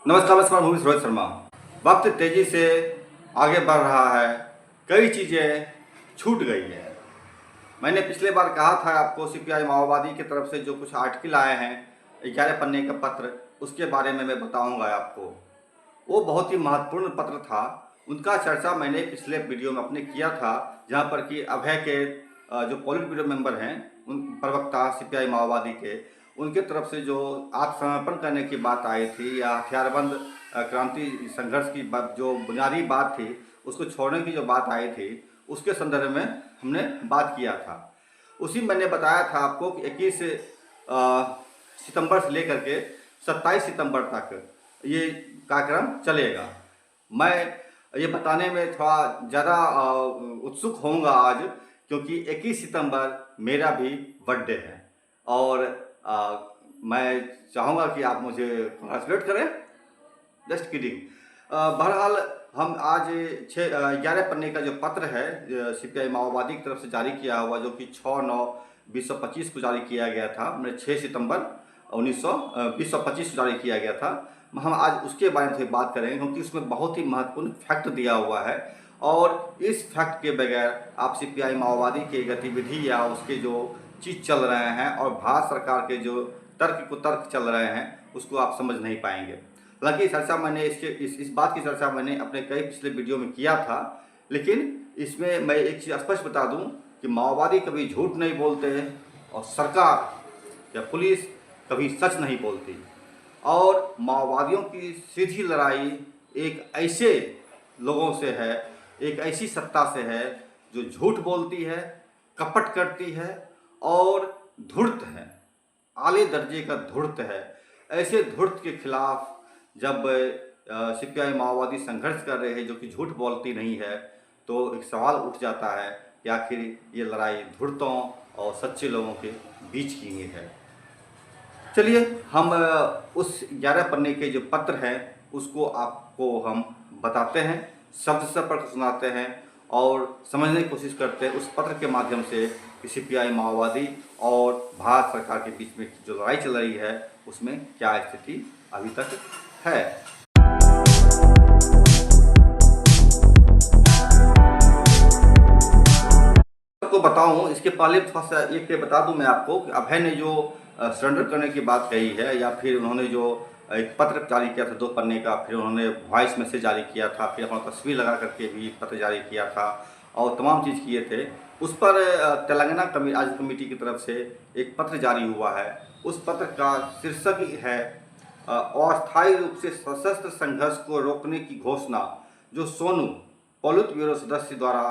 नमस्कार, मैं भूमि रोहित शर्मा। वक्त तेजी से आगे बढ़ रहा है, कई चीज़ें छूट गई हैं। मैंने पिछले बार कहा था आपको सीपीआई माओवादी की तरफ से जो कुछ आर्टिकल आए हैं 11 पन्ने का पत्र, उसके बारे में मैं बताऊंगा आपको। वो बहुत ही महत्वपूर्ण पत्र था। उनका चर्चा मैंने पिछले वीडियो में अपने किया था, जहाँ पर कि अभय के जो पॉलिट ब्यूरो मेंबर हैं, उन प्रवक्ता सीपीआई माओवादी के, उनके तरफ से जो आत्मसमर्पण करने की बात आई थी या हथियारबंद क्रांति संघर्ष की जो बुनियादी बात थी, उसको छोड़ने की जो बात आई थी, उसके संदर्भ में हमने बात किया था। उसी मैंने बताया था आपको कि 21 सितंबर से लेकर के 27 सितंबर तक ये कार्यक्रम चलेगा। मैं ये बताने में थोड़ा ज़्यादा उत्सुक होऊंगा आज, क्योंकि 21 सितंबर मेरा भी बर्थडे है और मैं चाहूँगा कि आप मुझे कॉन्ग्रेचुलेट करें। Just kidding. बहरहाल हम आज 11 पन्ने का जो पत्र है सीपीआई माओवादी की तरफ से जारी किया हुआ, जो कि 6/9/2025 को जारी किया गया था, मैंने 6 सितंबर 2025 को जारी किया गया था। हम आज उसके बारे में बात करेंगे, क्योंकि उसमें बहुत ही महत्वपूर्ण फैक्ट दिया हुआ है और इस फैक्ट के बगैर आप सीपीआई माओवादी की गतिविधि या उसके जो चीज़ चल रहे हैं और भारत सरकार के जो तर्क कुतर्क चल रहे हैं, उसको आप समझ नहीं पाएंगे। हालांकि चर्चा मैंने इस बात की चर्चा मैंने अपने कई पिछले वीडियो में किया था, लेकिन इसमें मैं एक चीज़ स्पष्ट बता दूं कि माओवादी कभी झूठ नहीं बोलते और सरकार या पुलिस कभी सच नहीं बोलती। और माओवादियों की सीधी लड़ाई एक ऐसे लोगों से है, एक ऐसी सत्ता से है जो झूठ बोलती है, कपट करती है और धूर्त है, आले दर्जे का धूर्त है। ऐसे धूर्त के खिलाफ जब सीपीआई माओवादी संघर्ष कर रहे हैं, जो कि झूठ बोलती नहीं है, तो एक सवाल उठ जाता है कि आखिर ये लड़ाई धूर्तों और सच्चे लोगों के बीच की ही है। चलिए हम उस 11 पन्ने के जो पत्र हैं उसको आपको हम बताते हैं, शब्द से पढ़ सुनाते हैं और समझने की कोशिश करते हैं उस पत्र के माध्यम से कि सीपीआई माओवादी और भारत सरकार के बीच में जो लड़ाई चल रही है उसमें क्या स्थिति अभी तक है। आपको बताऊं, इसके पहले थोड़ा सा एक बता दूं मैं आपको कि अभय ने जो सरेंडर करने की बात कही है, या फिर उन्होंने जो एक पत्र जारी किया था 2 पन्ने का, फिर उन्होंने वॉइस मैसेज जारी किया था, फिर अपना तस्वीर लगा करके भी पत्र जारी किया था और तमाम चीज़ किए थे। उस पर तेलंगाना राज्य कमेटी की तरफ से एक पत्र जारी हुआ है। उस पत्र का शीर्षक है अस्थायी रूप से सशस्त्र संघर्ष को रोकने की घोषणा, जो सोनू पॉलिट ब्यूरो सदस्य द्वारा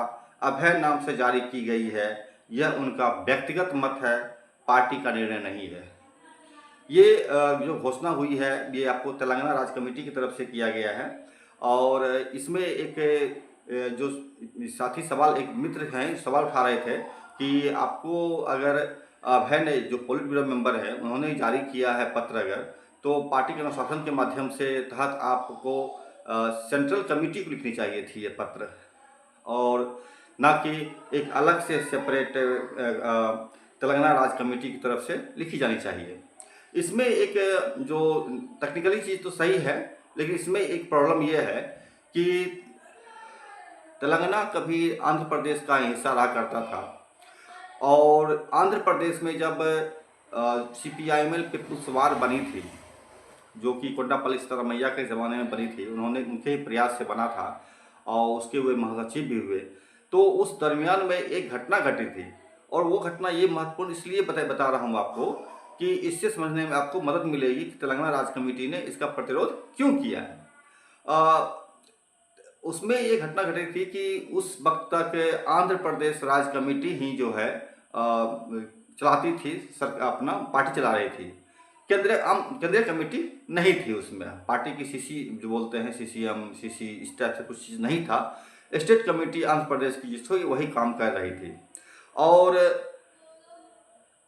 अभय नाम से जारी की गई है। यह उनका व्यक्तिगत मत है, पार्टी का निर्णय नहीं है। ये जो घोषणा हुई है ये आपको तेलंगाना राज्य कमेटी की तरफ से किया गया है और इसमें एक जो साथी सवाल एक मित्र हैं सवाल उठा रहे थे कि आपको अगर अभय ने जो पॉलिट ब्यूरो मेंबर है उन्होंने जारी किया है पत्र, अगर तो पार्टी के अनुशासन के माध्यम से तहत आपको सेंट्रल कमेटी को लिखनी चाहिए थी ये पत्र, और ना कि एक अलग से सेपरेट तेलंगाना राज्य कमेटी की तरफ से लिखी जानी चाहिए। इसमें एक जो टेक्निकली चीज़ तो सही है, लेकिन इसमें एक प्रॉब्लम ये है कि तेलंगाना कभी आंध्र प्रदेश का हिस्सा रहा करता था और आंध्र प्रदेश में जब CPIML पीपुल्स वार बनी थी, जो कि कोंडापल्ली सीतारामैया के ज़माने में बनी थी, उन्होंने उनके ही प्रयास से बना था और उसके हुए महासचिव भी हुए, तो उस दरमियान में एक घटना घटी थी और वो घटना ये महत्वपूर्ण इसलिए बता रहा हूँ आपको कि इससे समझने में आपको मदद मिलेगी कि तेलंगाना राज्य कमेटी ने इसका प्रतिरोध क्यों किया है। उसमें ये घटना घटी थी कि उस वक्त तक आंध्र प्रदेश राज्य कमेटी ही जो है चलाती थी, अपना पार्टी चला रही थी। केंद्रीय कमेटी नहीं थी उसमें, पार्टी की सीसी जो बोलते हैं CCM CC इस टाइप से कुछ चीज़ नहीं था। स्टेट कमेटी आंध्र प्रदेश की जिस थी वही काम कर रही थी और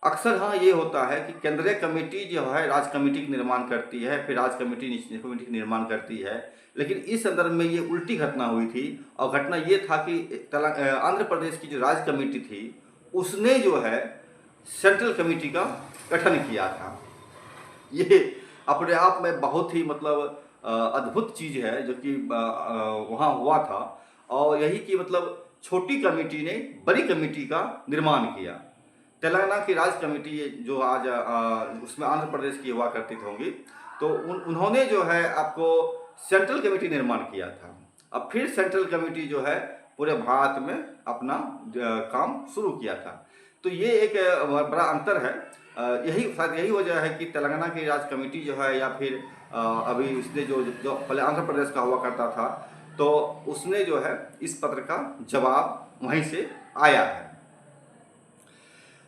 अक्सर हाँ ये होता है कि केंद्रीय कमेटी जो है राज्य कमेटी का निर्माण करती है, फिर राज्य कमेटी निचली कमेटी का निर्माण करती है, लेकिन इस संदर्भ में ये उल्टी घटना हुई थी और घटना ये था कि आंध्र प्रदेश की जो राज्य कमेटी थी उसने जो है सेंट्रल कमेटी का गठन किया था। ये अपने आप में बहुत ही मतलब अद्भुत चीज़ है जो कि वहाँ हुआ था, और यही कि मतलब छोटी कमेटी ने बड़ी कमेटी का निर्माण किया। तेलंगाना की राज्य कमेटी जो आज उसमें आंध्र प्रदेश की हुआ करती होंगी, तो उन्होंने जो है आपको सेंट्रल कमेटी निर्माण किया था। अब फिर सेंट्रल कमेटी जो है पूरे भारत में अपना काम शुरू किया था। तो ये एक बड़ा अंतर है। यही शायद यही वजह है कि तेलंगाना की राज्य कमेटी जो है, या फिर अभी इसने जो जो पहले आंध्र प्रदेश का हुआ करता था, तो उसने जो है इस पत्र का जवाब वहीं से आया है।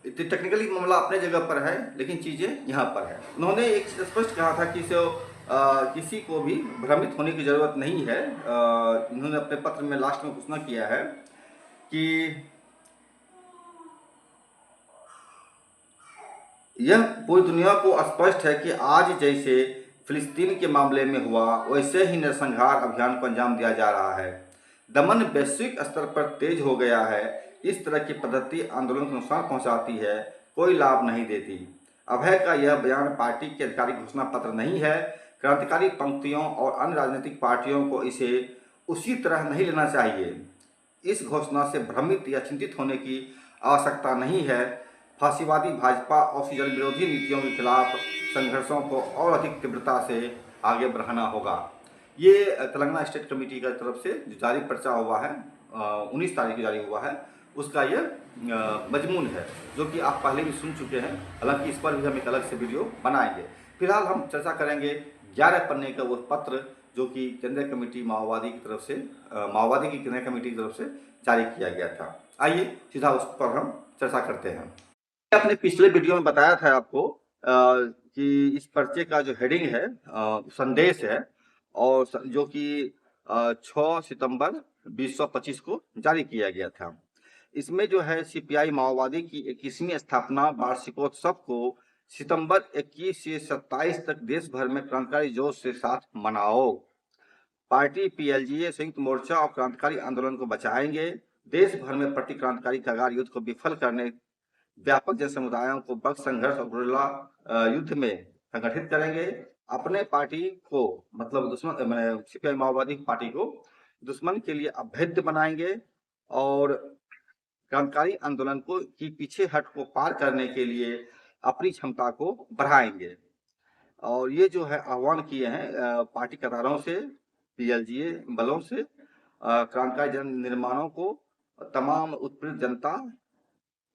टेक्निकली मामला अपने जगह पर है, लेकिन चीज़ें यहाँ पर है। उन्होंने एक स्पष्ट कहा था कि किसी को भी भ्रमित होने की ज़रूरत नहीं है। इन्होंने अपने पत्र में लास्ट में घोषणा किया है कि यह पूरी दुनिया को स्पष्ट है कि आज जैसे फिलिस्तीन के मामले में हुआ, वैसे ही नरसंहार अभियान को अंजाम दिया जा रहा है। दमन वैश्विक स्तर पर तेज हो गया है। इस तरह की पद्धति आंदोलन को नुकसान पहुंचाती है, कोई लाभ नहीं देती। अभय का यह बयान पार्टी के आधिकारिक घोषणा पत्र नहीं है। क्रांतिकारी पंक्तियों और अन्य राजनीतिक पार्टियों को इसे उसी तरह नहीं लेना चाहिए। इस घोषणा से भ्रमित या चिंतित होने की आवश्यकता नहीं है। फांसीवादी भाजपा और जन विरोधी नीतियों के खिलाफ संघर्षों को और अधिक तीव्रता से आगे बढ़ाना होगा। ये तेलंगाना स्टेट कमेटी की तरफ से जो जारी पर्चा हुआ है, 19 तारीख को जारी हुआ है, उसका ये मजमून है, जो कि आप पहले भी सुन चुके हैं। हालांकि इस पर भी हम एक अलग से वीडियो बनाएंगे। फिलहाल हम चर्चा करेंगे 11 पन्ने का वो पत्र जो कि केंद्रीय कमेटी माओवादी की तरफ से, माओवादी की केंद्रीय कमेटी की तरफ से जारी किया गया था। आइए सीधा उस पर हम चर्चा करते हैं। अपने पिछले वीडियो में बताया था आपको कि इस पर्चे का जो हेडिंग है संदेश है, और जो कि 6 सितंबर 2025 को जारी किया गया था। इसमें जो है सीपीआई माओवादी की 21वीं स्थापना वार्षिकोत्सव को सितंबर 21 से 27 तक देश भर में क्रांतिकारी जोश के साथ मनाओ। पार्टी पीएलजीए संयुक्त मोर्चा और क्रांतिकारी आंदोलन को बचाएंगे। देश भर में प्रति क्रांतिकारी कगार युद्ध को विफल करने व्यापक जन समुदायों को बल संघर्ष और गुरिल्ला युद्ध में संगठित करेंगे। अपने पार्टी को मतलब दुश्मन सीपीआई माओवादी पार्टी को दुश्मन के लिए अभेद्य बनाएंगे, और क्रांतिकारी आंदोलन को की पीछे हट को पार करने के लिए अपनी क्षमता को बढ़ाएंगे। और ये जो है आह्वान किए हैं पार्टी कतारों से, पीएलजीए बलों से, क्रांतिकारी जन निर्माणों को, तमाम उत्पीड़ित जनता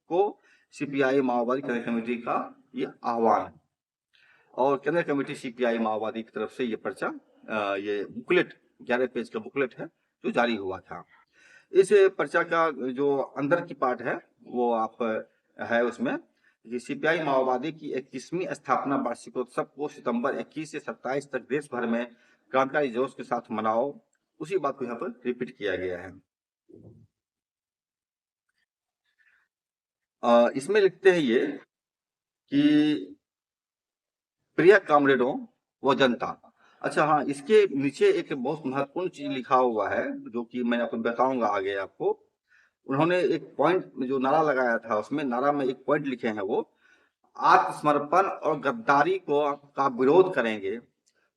को सीपीआई माओवादी केंद्रीय कमेटी का ये आह्वान है। और केंद्रीय कमेटी सीपीआई माओवादी की तरफ से ये पर्चा, ये बुकलेट 11 पेज का बुकलेट है जो जारी हुआ था। इस पर्चा का जो अंदर की पार्ट है वो आप है उसमें कि सीपीआई माओवादी की 21वीं स्थापना वार्षिकोत्सव को सितंबर 21 से 27 तक देश भर में क्रांतिकारी जोश के साथ मनाओ। उसी बात को यहाँ पर रिपीट किया गया है। इसमें लिखते हैं ये कि प्रिय कामरेडों व जनता। अच्छा हाँ, इसके नीचे एक बहुत महत्वपूर्ण चीज लिखा हुआ है जो कि मैं आपको बताऊंगा आगे आपको। उन्होंने एक पॉइंट जो नारा लगाया था, उसमें नारा में एक पॉइंट लिखे हैं वो, आत्मसमर्पण और गद्दारी को का विरोध करेंगे,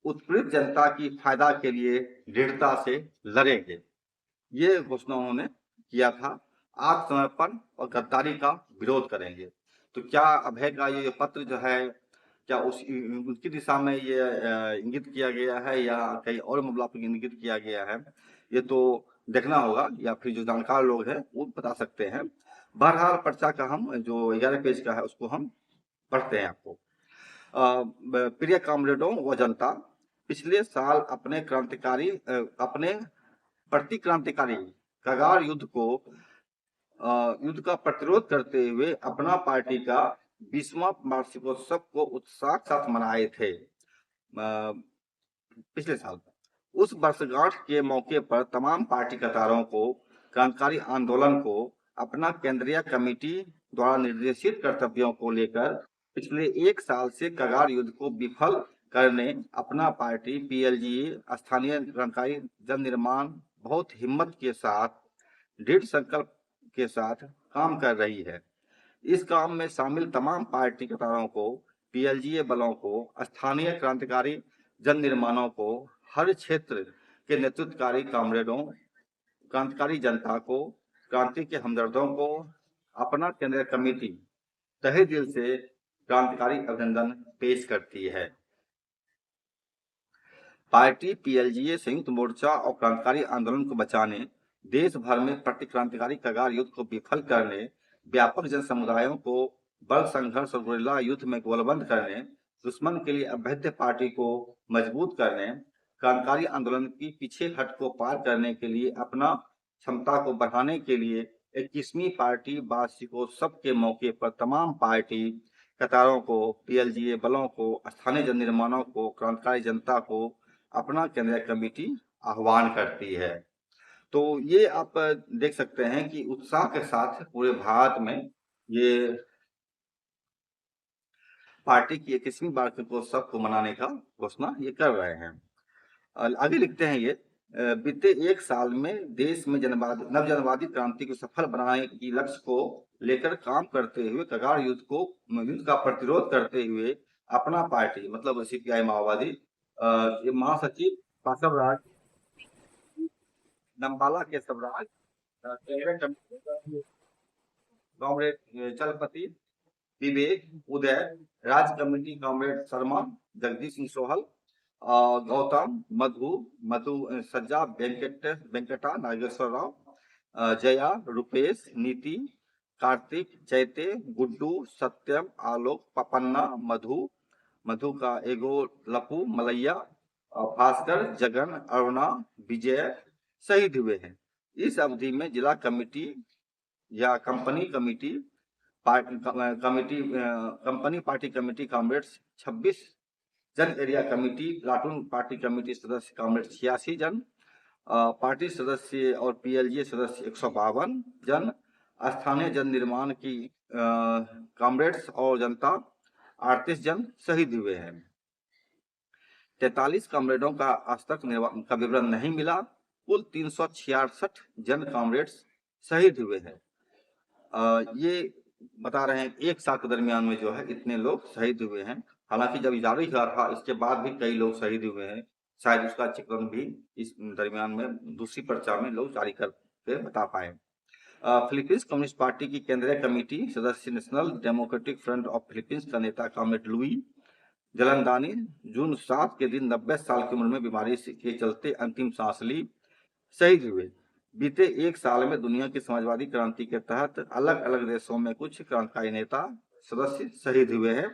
उत्पीड़ित जनता की फायदा के लिए दृढ़ता से लड़ेंगे। ये घोषणा उन्होंने किया था, आत्मसमर्पण और गद्दारी का विरोध करेंगे। तो क्या अभय का ये पत्र जो है, क्या उनकी दिशा में ये इंगित किया गया है या कहीं और मामला पर इंगित किया गया है, ये तो देखना होगा, या फिर जो जानकार लोग हैं वो बता सकते हैं। बहरहाल पर्चा का हम जो 11 पेज का है उसको हम पढ़ते हैं आपको। प्रिय कामरेडों व जनता, पिछले साल अपने प्रति क्रांतिकारी कगार युद्ध का प्रतिरोध करते हुए अपना पार्टी का 20वां वार्षिकोत्सव को उत्साह के साथ मनाए थे। पिछले साल उस वर्षगांठ के मौके पर तमाम पार्टी कतारों को क्रांतिकारी आंदोलन को अपना केंद्रीय कमेटी द्वारा निर्देशित कर्तव्यों को लेकर पिछले 1 साल से कगार युद्ध को विफल करने अपना पार्टी पीएलजीए स्थानीय क्रांतिकारी जन निर्माण बहुत हिम्मत के साथ, दृढ़ संकल्प के साथ काम कर रही है। इस काम में शामिल तमाम पार्टी कतारों को, पीएलजीए बलों को, स्थानीय क्रांतिकारी जन निर्माणों को हर क्षेत्र के नेतृत्वकारी कामरेडों, क्रांतिकारी जनता को, क्रांति के हमदर्दों को अपना केंद्रीय कमेटी तहे दिल से क्रांतिकारी अभिनंदन पेश करती है। पार्टी पीएलजीए संयुक्त मोर्चा और क्रांतिकारी आंदोलन को बचाने, देश भर में प्रतिक्रांतिकारी कगार युद्ध को विफल करने, व्यापक जन समुदायों को बल संघर्ष और गुरिल्ला युद्ध में गोलबंद करने, दुश्मन के लिए अभेद्य पार्टी को मजबूत करने, क्रांतिकारी आंदोलन की पीछे हट को पार करने के लिए अपना क्षमता को बढ़ाने के लिए 21वीं पार्टी वार्षिकोत्सव के मौके पर तमाम पार्टी कतारों को, पीएलजीए बलों को, स्थानीय जन निर्माणों को, क्रांतिकारी जनता को अपना केंद्रीय कमेटी आह्वान करती है। तो ये आप देख सकते हैं कि उत्साह के साथ पूरे भारत में ये पार्टी की 21वीं वार्षिकोत्सव को मनाने का घोषणा ये कर रहे हैं। आगे लिखते हैं ये, बीते एक साल में देश में नवजनवादी क्रांति को सफल बनाने की लक्ष्य को लेकर काम करते हुए कगार युद्ध का प्रतिरोध करते हुए अपना पार्टी मतलब सीपीआई माओवादी महासचिव कासव राज, नंबाला केशव राज, कॉमरेड चलपति, विवेक, उदय, राज्य कमेटी कॉमरेड शर्मा, जगदीश सिंह सोहल, गौतम, मधु सज्जा, वेंकटा, नागेश्वर राव, जया, रुपेश, नीति, कार्तिक, चैते, गुड्डू, सत्यम, आलोक, पपन्ना, मधु का एगो, लपू, मलैया, भास्कर, जगन, अरुणा, विजय शहीद हुए हैं। इस अवधि में जिला कमेटी या कंपनी पार्टी कमेटी कॉमरेड्स 26 जन, एरिया कमेटी लाटून पार्टी कमेटी सदस्य कॉमरेड 86 जन, पार्टी सदस्य और पीएलजीए सदस्य 152 जन, स्थानीय जन निर्माण की कॉमरेड्स और जनता 38 जन शहीद हुए हैं। 43 कॉमरेडों का आज तक का विवरण नहीं मिला। कुल 366 जन कॉमरेड्स शहीद हुए हैं। ये बता रहे हैं एक साल के दरमियान में जो है इतने लोग शहीद हुए हैं। हालांकि जब जारी हुआ था इसके बाद भी कई लोग शहीद हुए हैं, शायद उसका चित्रण भी इस दरमियान में दूसरी पर्चा में लोग जारी करके बता पाए। फिलीपींस कम्युनिस्ट पार्टी की केंद्रीय कमेटी सदस्य national democratic front of Philippines का नेता कॉमरेड लुई जलनदानी जून 7 के दिन 90 साल की उम्र में बीमारी के चलते अंतिम सांस ली, शहीद हुए। बीते एक साल में दुनिया की समाजवादी क्रांति के तहत अलग अलग देशों में कुछ क्रांतिकारी नेता सदस्य शहीद हुए हैं।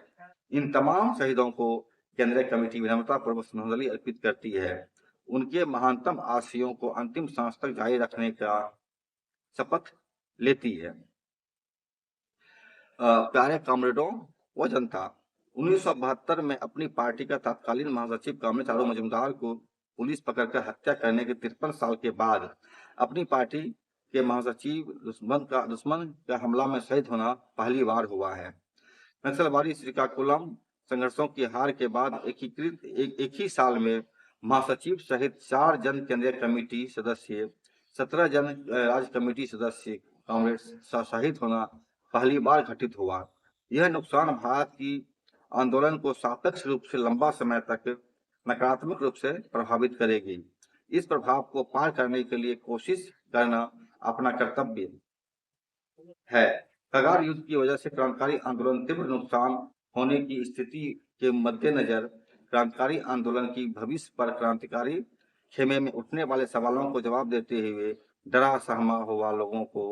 इन तमाम शहीदों को केंद्रीय कमेटी विनम्रता पूर्वक श्रद्धांजलि अर्पित करती है। उनके महानतम आशयों को अंतिम सांस तक जारी रखने का शपथ लेती है। प्यारे कॉमरेडों व जनता, 1972 में अपनी पार्टी का तत्कालीन महासचिव कॉमरेड चारू मजूमदार को पुलिस पकड़कर हत्या करने के 53 साल के बाद अपनी पार्टी के महासचिव दुश्मन का हमला में शहीद होना पहली बार हुआ है। नक्सलवादी श्रीकाकुलम संघर्षों की हार के बाद एक ही साल में महासचिव सहित 4 जन केंद्रीय कमेटी सदस्य, 17 जन राज्य कमेटी सदस्य कांग्रेस शहीद होना पहली बार घटित हुआ। यह नुकसान भारत की आंदोलन को सापेक्ष रूप से लंबा समय तक नकारात्मक रूप से प्रभावित करेगी। इस प्रभाव को पार करने के लिए कोशिश करना अपना कर्तव्य है। कगार युद्ध की वजह से क्रांतिकारी आंदोलन तीव्र नुकसान होने की स्थिति के मद्देनजर क्रांतिकारी आंदोलन की भविष्य पर क्रांतिकारी खेमे में उठने वाले सवालों को जवाब देते हुए डरा सहमा हुआ लोगों को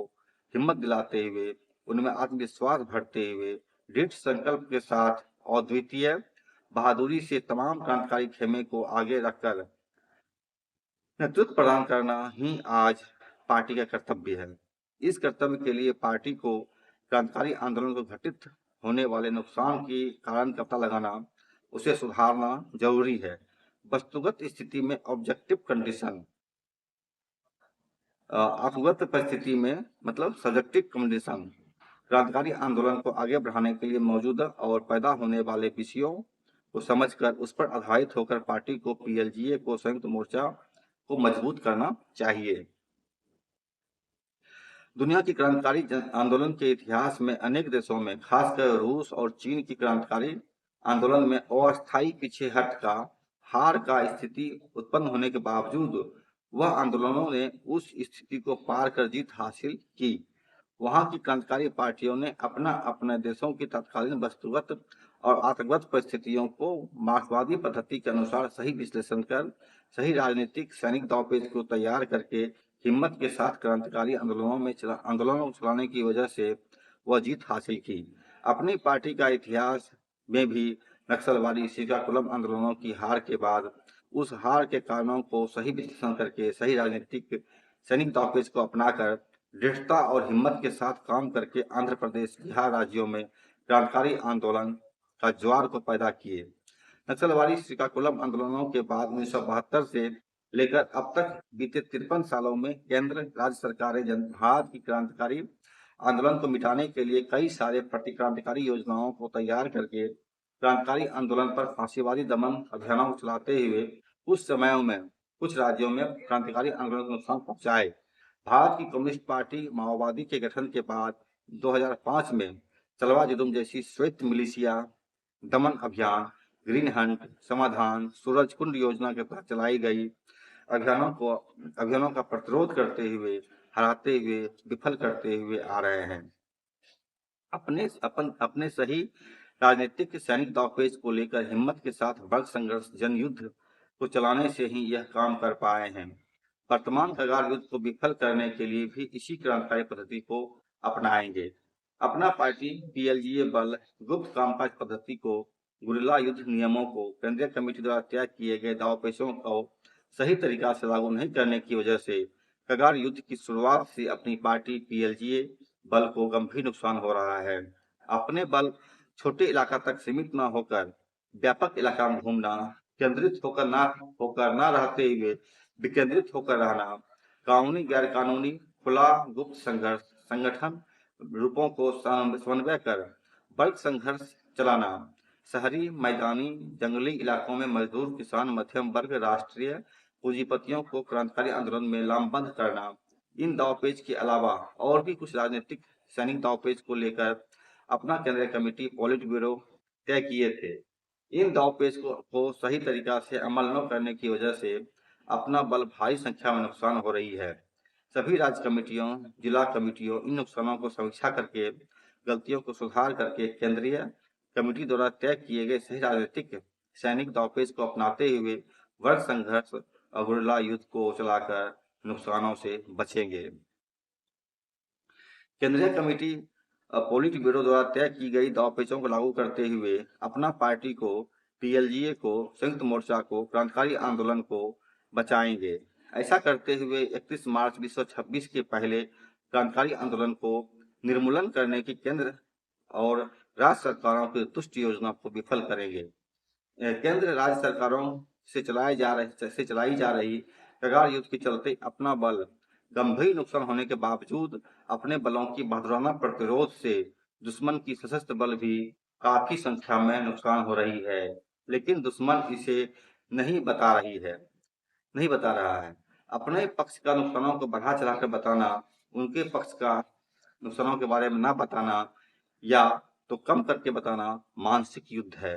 हिम्मत दिलाते हुए उनमें आत्मविश्वास भरते हुए दृढ़ संकल्प के साथ और द्वितीय बहादुरी से तमाम क्रांतिकारी खेमे को आगे रखकर नेतृत्व प्रदान करना ही आज पार्टी का कर्तव्य है। इस कर्तव्य के लिए पार्टी को क्रांतिकारी आंदोलन को घटित होने वाले नुकसान की कारण का पता लगाना, उसे सुधारना जरूरी है। वस्तुगत स्थिति में ऑब्जेक्टिव कंडीशन, आत्मगत परिस्थिति में मतलब सब्जेक्टिव कंडीशन, क्रांतिकारी आंदोलन को आगे बढ़ाने के लिए मौजूदा और पैदा होने वाले विषयों को समझकर उस पर आधारित होकर पार्टी को पीएलजीए को संयुक्त मोर्चा को मजबूत करना चाहिए। दुनिया की क्रांतिकारी आंदोलन के इतिहास में अनेक देशों में खासकर रूस और चीन की क्रांतिकारी आंदोलन में अस्थायी पीछे हट का हार का स्थिति उत्पन्न होने के बावजूद वह आंदोलनों ने उस स्थिति को पार कर जीत हासिल की। वहाँ की क्रांतिकारी पार्टियों ने अपना अपने देशों की तत्कालीन वस्तुगत और आतंकगत परिस्थितियों को मार्क्सवादी पद्धति के अनुसार सही विश्लेषण कर सही राजनीतिक सैनिक दांवपेच को तैयार करके हिम्मत के साथ क्रांतिकारी आंदोलनों को चलाने की वजह से वह जीत हासिल की। अपनी पार्टी का इतिहास में भी नक्सलवादी श्रीकाकुलम आंदोलनों की हार के बाद उस हार के कारणों को सही विश्लेषण करके सही राजनीतिक सैनिक दांवपेच को अपनाकर दृढ़ता और हिम्मत के साथ काम करके आंध्र प्रदेश बिहार राज्यों में क्रांतिकारी आंदोलन का ज्वार को पैदा किए। नक्सलवादी श्रीकाकुलम आंदोलनों के बाद 1972 से लेकर अब तक बीते 53 सालों में केंद्र राज्य सरकारें भारत की क्रांतिकारी आंदोलन को मिटाने के लिए कई सारे प्रतिक्रांतिकारी योजनाओं को तैयार करके क्रांतिकारी आंदोलन पर फांसीवादी दमन अभियानों को चलाते हुए कुछ समयों में कुछ राज्यों में क्रांतिकारी आंदोलन को नुकसान पहुंचाए। भारत की कम्युनिस्ट पार्टी माओवादी के गठन के बाद 2005 में चलवा जुलूम जैसी श्वेत मिलिशिया दमन अभियान, ग्रीन हंट, समाधान, सूरज कुंड योजना के तहत चलाई गई अभियानों का प्रतिरोध करते हुए, हराते हुए, विफल करते हुए आ रहे हैं। अपने सही राजनीतिक सैनिक दांवपेच को लेकर हिम्मत के साथ वर्ग संघर्ष जनयुद्ध को चलाने से ही यह काम कर पाए हैं। वर्तमान कगार युद्ध को विफल करने के लिए भी इसी क्रांतिकारी पद्धति को अपनाएंगे। अपना पार्टी पीएलजीए बल गुप्त कामकाज पद्धति को, गुरिल्ला युद्ध नियमों को, केंद्रीय कमेटी द्वारा तय किए गए दांवपेचों को सही तरीका से लागू नहीं करने की वजह से कगार युद्ध की शुरुआत से अपनी पार्टी पीएलजीए बल को गंभीर नुकसान हो रहा है। अपने बल छोटे इलाका तक सीमित न होकर व्यापक इलाका में घूमना, केंद्रित होकर ना रहते हुए विकेंद्रित होकर रहना, कानूनी गैर कानूनी खुला गुप्त संघर्ष संगठन रूपों को समन्वय कर वर्ग संघर्ष चलाना, शहरी मैदानी जंगली इलाकों में मजदूर किसान मध्यम वर्ग राष्ट्रीय पूंजीपतियों को क्रांतिकारी आंदोलन में लामबंद करना, इन दांवपेच के अलावा और भी कुछ राजनीतिक सैनिक दांवपेच को लेकर अपना केंद्रीय कमेटी पॉलिट ब्यूरो तय किए थे। इन दांवपेच को सही तरीका से अमल न करने की वजह से अपना बल भारी संख्या में नुकसान हो रही है। सभी राज्य कमेटियों, जिला कमेटियों इन नुकसानों को समीक्षा करके गलतियों को सुधार करके केंद्रीय कमेटी द्वारा तय किए गए सही राजनीतिक सैनिक दांवपेच को अपनाते हुए वर्ग संघर्ष और गुरिल्ला युद्ध को चलाकर नुकसानों से बचेंगे। केंद्रीय कमेटी पॉलिट ब्यूरो द्वारा तय की गई दांवपेचों को लागू करते हुए अपना पार्टी को, पीएलजीए को, संयुक्त मोर्चा को, क्रांतिकारी आंदोलन को बचाएंगे। ऐसा करते हुए 31 मार्च 1926 के पहले क्रांतिकारी आंदोलन को निर्मूलन करने की केंद्र और राज्य सरकारों की दुष्ट योजना को विफल करेंगे। केंद्र राज्य सरकारों से चलाई जा रही कगार युद्ध के चलते अपना बल गंभीर नुकसान होने के बावजूद अपने बलों की बहादुराना प्रतिरोध से दुश्मन की सशस्त्र बल भी काफी संख्या में नुकसान हो रही है, लेकिन दुश्मन इसे नहीं बता रहा है। अपने पक्ष का नुकसानों को बढ़ा चढ़ाकर बताना, उनके पक्ष का नुकसानों के बारे में ना बताना या तो कम करके बताना मानसिक युद्ध है।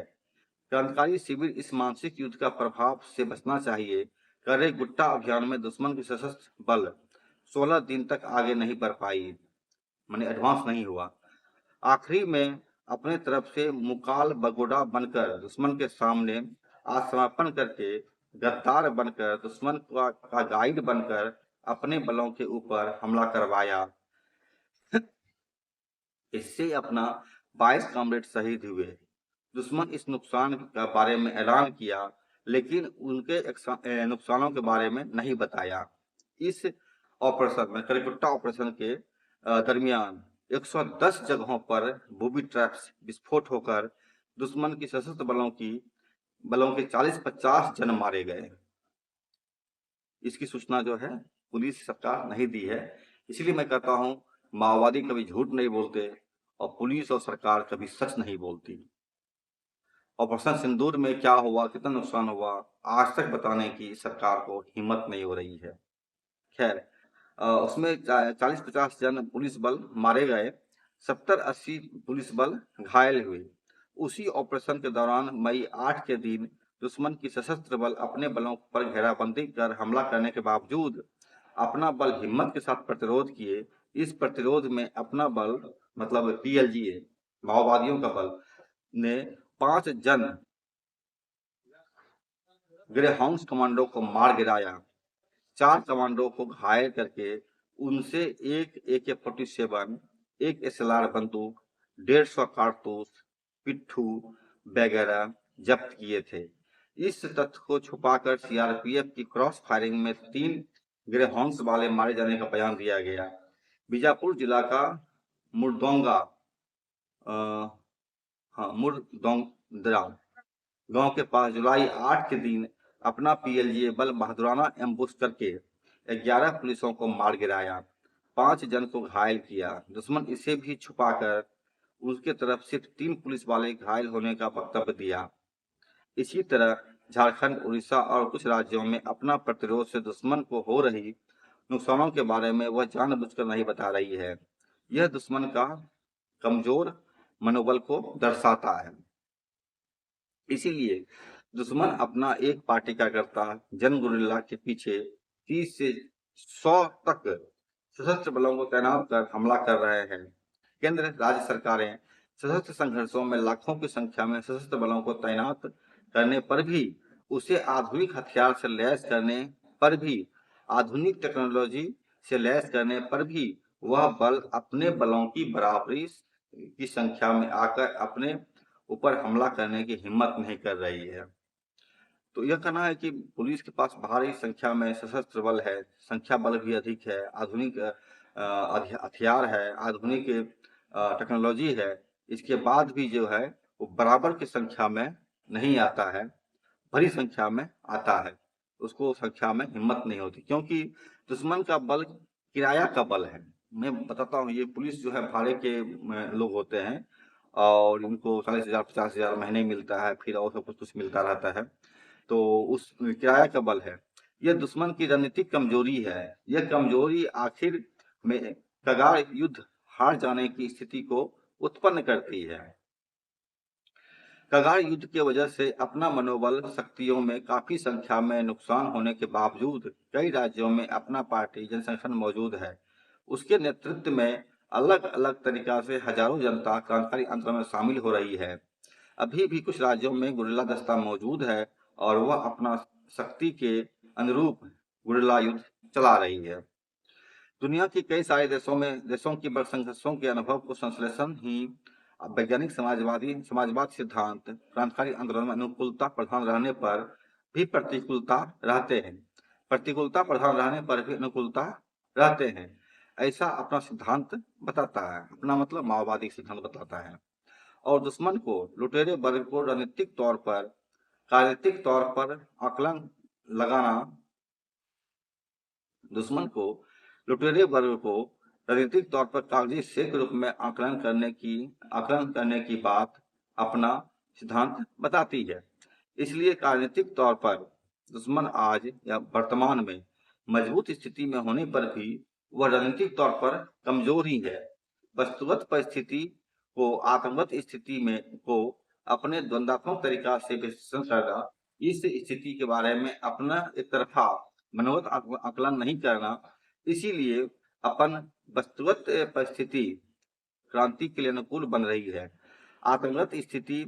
क्रांतिकारी शिविर इस मानसिक युद्ध का प्रभाव से बचना चाहिए। करे गुट्टा अभियान में दुश्मन की सशस्त्र बल 16 दिन तक आगे नहीं बढ़ पाई, माने एडवांस नहीं हुआ। आखिरी में अपने तरफ से मुकाल बगोड़ा बनकर दुश्मन के सामने आत्मसमर्पण करके गद्दार बनकर दुश्मन का गाइड बनकर अपने बलों के ऊपर हमला करवाया। इससे अपना 22 कॉमरेड शहीद हुए। दुश्मन इस नुकसान के बारे में ऐलान किया, लेकिन उनके नुकसानों के बारे में नहीं बताया। इस ऑपरेशन में कलकत्ता ऑपरेशन के दरमियान 110 जगहों पर बूबी ट्रैप्स विस्फोट होकर दुश्मन की सशस्त्र बलों के 40-50 जन मारे गए। इसकी सूचना जो है पुलिस सरकार नहीं दी है। इसलिए मैं कहता हूँ माओवादी कभी झूठ नहीं बोलते और पुलिस और सरकार कभी सच नहीं बोलती। ऑपरेशन सिंदूर में क्या हुआ, कितना नुकसान हुआ, आज तक बताने की सरकार को हिम्मत नहीं हो रही है। खैर, उसमें 40-50 जन पुलिस बल मारे गए, 70-80 पुलिस बल घायल हुए। उसी ऑपरेशन के दौरान मई 8 के दिन दुश्मन की सशस्त्र बल अपने बलों पर घेराबंदी कर हमला करने के बावजूद अपना बल हिम्मत के साथ प्रतिरोध किए। इस प्रतिरोध में अपना बल मतलब पीएलजीए माओवादियों का बल ने 5 जन ग्रेहाउंड कमांडो को मार गिराया, 4 कमांडो को घायल करके उनसे एक AK-47, एक SLR बंदूक, 150 कारतूस, पिट्ठू वगैरह जब्त किए थे। इस तथ्य को छुपाकर सीआरपीएफ की क्रॉस फायरिंग में 3 ग्रेहाउंड्स वाले मारे जाने का बयान दिया गया। बीजापुर जिला का मुरदोंगा मुरदोंगरा गांव के पास जुलाई 8 के दिन अपना पीएलजीए बल बहादुराना एम्बुश करके 11 पुलिसों को मार गिराया, 5 जन को घायल किया। दुश्मन इसे भी छुपाकर उसके तरफ सिर्फ 3 पुलिस वाले घायल होने का वक्तव्य दिया। इसी तरह झारखंड, उड़ीसा और कुछ राज्यों में अपना प्रतिरोध से दुश्मन को हो रही नुकसानों के बारे में वह जानबूझकर नहीं बता रही है। यह दुश्मन का कमजोर मनोबल को दर्शाता है। इसीलिए दुश्मन अपना एक पार्टी कार्यकर्ता जन गुरिल्ला के पीछे 30 से 100 तक सशस्त्र बलों को तैनात कर हमला कर रहे हैं। केंद्र राज्य सरकारें सशस्त्र संघर्षों में लाखों की संख्या में सशस्त्र बलों को तैनात करने पर भी, उसे आधुनिक हथियार से लैस करने पर भी, आधुनिक टेक्नोलॉजी से लैस करने पर भी वह बल अपने बलों की बराबरी की संख्या में आकर अपने ऊपर हमला करने की हिम्मत नहीं कर रही है। तो यह कहना है कि पुलिस के पास भारी संख्या में सशस्त्र बल है, संख्या बल भी अधिक है, आधुनिक हथियार है, आधुनिक टेक्नोलॉजी है, इसके बाद भी जो है वो बराबर की संख्या में नहीं आता है, बड़ी संख्या में आता है, उसको संख्या में हिम्मत नहीं होती, क्योंकि दुश्मन का बल किराया का बल है। मैं बताता हूँ, ये पुलिस जो है भाड़े के लोग होते हैं और इनको 40,000 50,000 महीने मिलता है, फिर और सब कुछ मिलता रहता है, तो उस किराया का बल है। यह दुश्मन की रणनीतिक कमजोरी है। यह कमजोरी आखिर में कगार युद्ध हार जाने की स्थिति को उत्पन्न करती है। कगार युद्ध की वजह से अपना मनोबल शक्तियों में काफी संख्या में नुकसान होने के बावजूद कई राज्यों में अपना पार्टी जनसंगठन मौजूद है। उसके नेतृत्व में अलग अलग तरीका से हजारों जनता क्रांतिकारी आंदोलन में शामिल हो रही है। अभी भी कुछ राज्यों में गुरिल्ला दस्ता मौजूद है और वह अपना शक्ति के अनुरूप गुरिल्ला युद्ध चला रही है। दुनिया के कई सारे देशों की बड़ संघर्षों के अनुभव को संश्लेषण ही वैज्ञानिक समाजवाद सिद्धांत क्रांतिकारी आंदोलन में अनुकूलता प्रधान रहने पर भी प्रतिकूलता रहते हैं, प्रतिकूलता प्रधान रहने पर भी अनुकूलता रहते हैं, ऐसा अपना सिद्धांत बताता है। अपना मतलब माओवादी सिद्धांत बताता है। और दुश्मन को, लुटेरे वर्ग को रणनीतिक तौर पर, राजनीतिक तौर पर आकलन लगाना, दुश्मन को, लुटेरे वर्ग को राजनीतिक तौर पर कागजी शेर के रूप में आकलन करने की बात अपना सिद्धांत बताती है। इसलिए राजनीतिक तौर पर दुश्मन आज या वर्तमान में मजबूत स्थिति में होने पर भी वह राजनीतिक तौर पर कमजोर ही है। वस्तुगत परिस्थिति को आतंकगत स्थिति में को अपने द्वंद्वात्मक तरीका से विश्लेषण करना, इस स्थिति के बारे में अपना एक तरफा मनोगत आकलन नहीं करना, इसीलिए अपन वस्तुगत परिस्थिति क्रांति के लिए अनुकूल बन रही है। आतंकगत स्थिति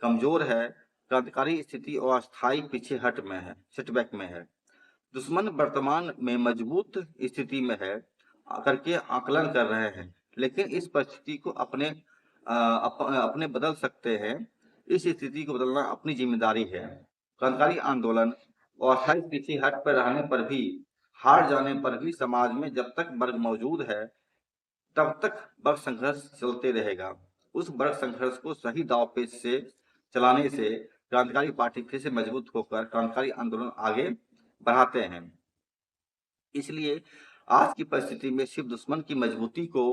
कमजोर है, क्रांतिकारी स्थिति और अस्थायी पीछे हट में है, सेटबैक में है। दुश्मन वर्तमान में मजबूत स्थिति में है करके आकलन कर रहे हैं, लेकिन इस परिस्थिति को अपने बदल सकते हैं। इस स्थिति को बदलना अपनी जिम्मेदारी है। क्रांतिकारी आंदोलन और अस्थायी पीछे हट पर रहने पर भी, हार जाने पर भी समाज में जब तक वर्ग मौजूद है तब तक वर्ग संघर्ष चलते रहेगा। उस वर्ग संघर्ष को सही दांवपेच से चलाने से क्रांतिकारी पार्टी फिर से मजबूत होकर क्रांतिकारी आंदोलन आगे बढ़ाते हैं। इसलिए आज की परिस्थिति में सिर्फ दुश्मन की मजबूती को,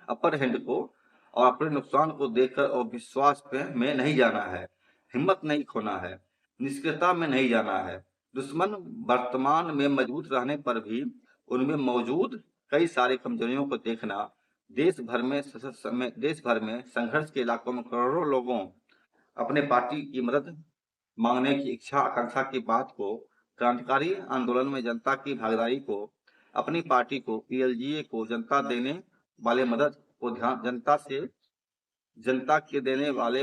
अपर हैंड को और अपने नुकसान को देखकर और विश्वास में नहीं जाना है, हिम्मत नहीं खोना है, निष्क्रियता में नहीं जाना है। दुश्मन वर्तमान में मजबूत रहने पर भी उनमें मौजूद कई सारी कमजोरियों को देखना, देश भर में संघर्ष के इलाकों में करोड़ों लोगों अपने पार्टी की मदद मांगने की इच्छा आकांक्षा की बात को, क्रांतिकारी आंदोलन में जनता की भागीदारी को, अपनी पार्टी को, पीएलजीए को, जनता के देने वाले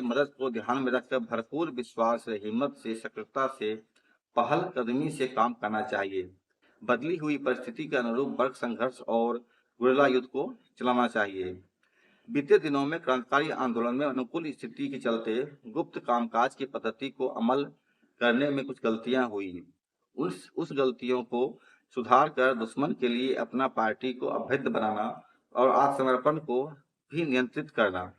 मदद को ध्यान में रखकर भरपूर विश्वास से, हिम्मत से, सक्रियता से, पहल कदमी से काम करना चाहिए। बदली हुई परिस्थिति के अनुरूप वर्ग संघर्ष और गुरिल्ला युद्ध को चलाना चाहिए। बीते दिनों में क्रांतिकारी आंदोलन में अनुकूल स्थिति के चलते गुप्त कामकाज की पद्धति को अमल करने में कुछ गलतियां हुई। उस गलतियों को सुधार कर दुश्मन के लिए अपना पार्टी को अभेद्य बनाना और आत्मसमर्पण को भी नियंत्रित करना,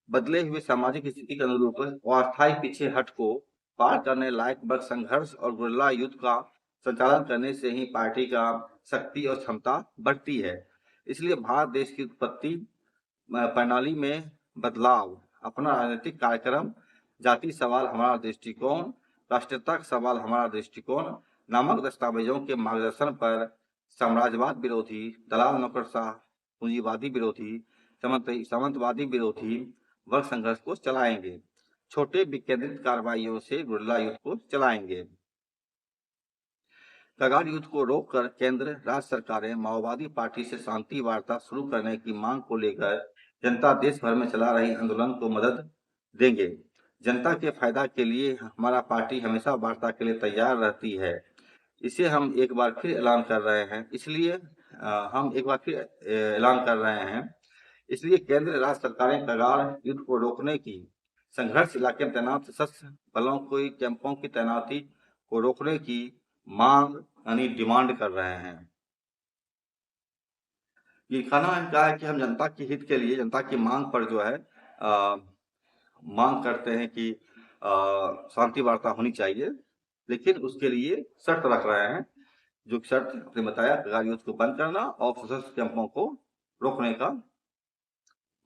बदले हुए सामाजिक स्थिति के अनुरूप अस्थायी पीछे हट को पार करने लायक वर्ग संघर्ष और गुरिल्ला युद्ध का संचालन करने से ही पार्टी का शक्ति और क्षमता बढ़ती है। इसलिए भारत देश की उत्पत्ति प्रणाली में बदलाव, अपना राजनीतिक कार्यक्रम, जाति सवाल हमारा दृष्टिकोण, राष्ट्रीयता का सवाल हमारा दृष्टिकोण नामक दस्तावेजों के मार्गदर्शन पर साम्राज्यवाद विरोधी, दलाल नौकरशाह, पूंजीवादी विरोधी, सामंतवादी विरोधी वर्ग संघर्ष को चलाएंगे। छोटे विकेंद्रित कार्रवाइयों से गुरिल्ला युद्ध को चलाएंगे। कगार युद्ध को रोककर केंद्र राज्य सरकारें माओवादी पार्टी से शांति वार्ता शुरू करने की मांग को लेकर जनता देश भर में चला रही आंदोलन को मदद देंगे। जनता के फायदा के लिए हमारा पार्टी हमेशा वार्ता के लिए तैयार रहती है। इसे हम एक बार फिर ऐलान कर रहे हैं। इसलिए केंद्र राज्य सरकारें कगार युद्ध को रोकने की, संघर्ष इलाके में तैनात सशस्त्र बलों की कैंपों की तैनाती को रोकने की मांग यानी डिमांड कर रहे हैं। ये कहना क्या है कि हम जनता के हित के लिए, जनता की मांग पर जो है मांग करते हैं कि शांति वार्ता होनी चाहिए, लेकिन उसके लिए शर्त रख रहे हैं। जो शर्त आपने बताया, कगार युद्ध को बंद करना और सशस्त्र कैंपों को रोकने का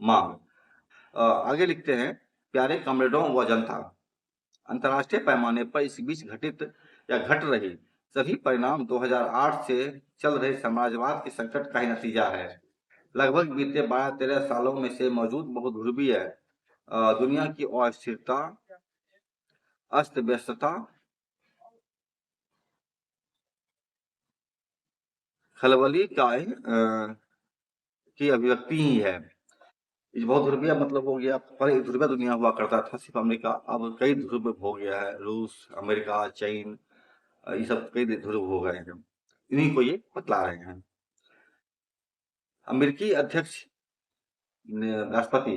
मांग। आगे लिखते हैं, प्यारे कॉमरेडों व जनता, अंतर्राष्ट्रीय पैमाने पर इस बीच घटित या घट रही सभी परिणाम 2008 से चल रहे साम्राज्यवाद के संकट का ही नतीजा है। लगभग बीते 12-13 सालों में से मौजूद बहुध्रुवीय दुनिया की अस्थिरता, अस्त व्यस्तता, खलबली की अभिव्यक्ति ही है। इस बहुत ध्रुवीय मतलब हो गया, पहले एक ध्रुवीय दुनिया हुआ करता था सिर्फ अमेरिका, अब कई ध्रुव हो गया है। रूस, अमेरिका, चीन, ये सब कई ध्रुव हो गए हैं। इन्हीं को ये बतला रहे हैं। अमेरिकी अध्यक्ष राष्ट्रपति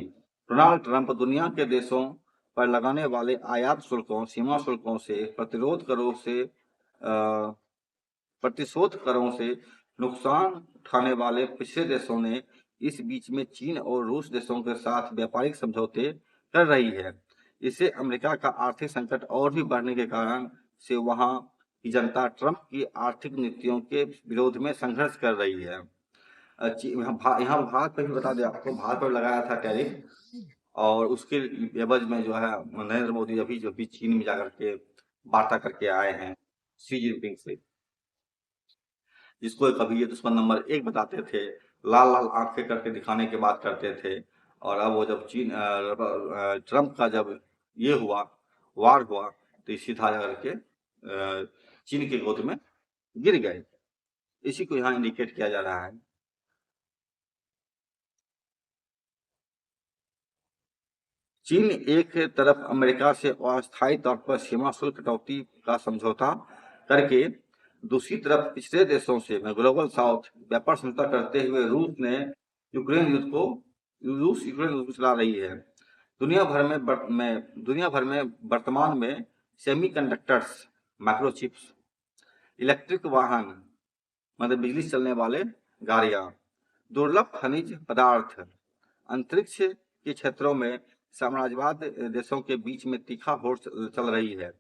डोनाल्ड ट्रंप दुनिया के देशों पर लगाने वाले आयात शुल्कों, सीमा शुल्कों से प्रतिशोध करों से नुकसान उठाने वाले पिछले देशों ने इस बीच में चीन और रूस देशों के साथ व्यापारिक समझौते कर रही है। इससे अमेरिका का आर्थिक संकट और भी बढ़ने के कारण से वहां की जनता ट्रंप की आर्थिक नीतियों के विरोध में संघर्ष कर रही है। यहाँ भारत पर भी बता दें आपको, भारत पर लगाया था टैरिफ, और उसके एवज में जो है नरेंद्र मोदी अभी जो भी चीन में जाकर के वार्ता करके आए हैं शी जिनपिंग से, जिसको कभी ये दुश्मन नंबर 1 बताते थे, लाल लाल आंखें करके दिखाने की बात करते थे, और अब वो जब ट्रंप का जब ये हुआ, वार हुआ, तो सीधा जा करके चीन के गोद में गिर गए। इसी को यहाँ इंडिकेट किया जा रहा है। चीन एक तरफ अमेरिका से अस्थायी तौर पर सीमा शुल्क कटौती का समझौता करके दूसरी तरफ पिछले देशों से ग्लोबल साउथ व्यापार समझौता करते हुए रूस यूक्रेन युद्ध को चला रही है। दुनिया भर में वर्तमान में सेमीकंडक्टर्स, माइक्रोचिप्स, इलेक्ट्रिक वाहन मतलब बिजली से चलने वाले गाड़ियां, दुर्लभ खनिज पदार्थ, अंतरिक्ष के क्षेत्रों में साम्राज्यवाद देशों के बीच में तीखा होड़ चल रही है।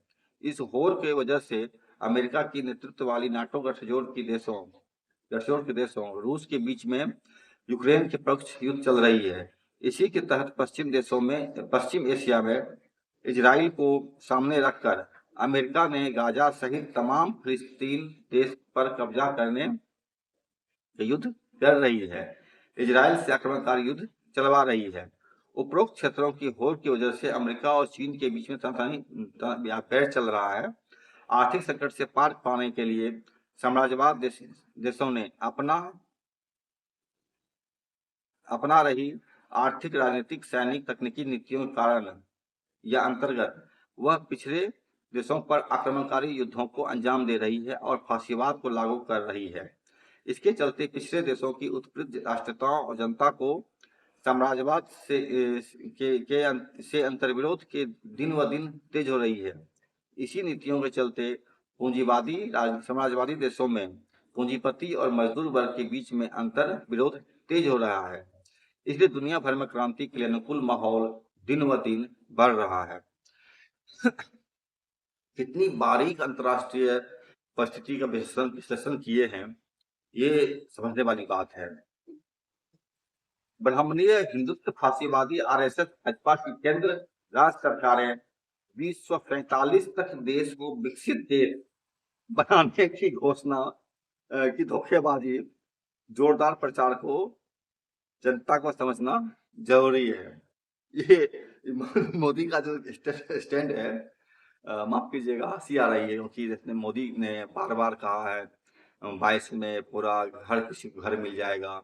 इस होड़ के वजह से अमेरिका की नेतृत्व वाली नाटो गठजोड़ के देशों रूस के बीच में यूक्रेन के पक्ष युद्ध चल रही है। इसी के तहत पश्चिम एशिया में इजराइल को सामने रखकर अमेरिका ने गाजा सहित तमाम फिलिस्तीन देश पर कब्जा करने युद्ध कर रही है। इजराइल से आक्रमणकारी युद्ध चलवा रही है। उपरोक्त क्षेत्रों की होड़ की वजह से अमेरिका और चीन के बीच में पैर चल रहा है। आर्थिक संकट से पार पाने के लिए साम्राज्यवाद देशों ने अपना रही आर्थिक, राजनीतिक, सैनिक, तकनीकी नीतियों के कारण या अंतर्गत वह पिछड़े देशों पर आक्रमणकारी युद्धों को अंजाम दे रही है और फांसीवाद को लागू कर रही है। इसके चलते पिछड़े देशों की उत्पीड़ित राष्ट्रीयताओं और जनता को साम्राज्यवाद से अंतर्विरोध के दिन व दिन तेज हो रही है। इसी नीतियों के चलते साम्राज्यवादी देशों में पूंजीपति और मजदूर वर्ग के बीच में अंतर विरोध तेज हो रहा है। इसलिए दुनिया भर में क्रांति के लिए अनुकूल माहौल दिन व दिन बढ़ रहा है। कितनी बारीक अंतर्राष्ट्रीय परिस्थिति का विश्लेषण किए हैं, ये समझने वाली बात है। ब्राह्मणीय हिंदुत्व फांसीवादी आरएसएस भाजपा की केंद्र राज्य सरकारें 1945 तक देश को विकसित देश बनाने की घोषणा की धोखेबाजी जोरदार प्रचार को जनता को समझना जरूरी है। ये मोदी का जो स्टैंड है, माफ कीजिएगा, हंसी आ रही है क्योंकि मोदी ने बार बार कहा है 22 में पूरा घर किसी को घर मिल जाएगा,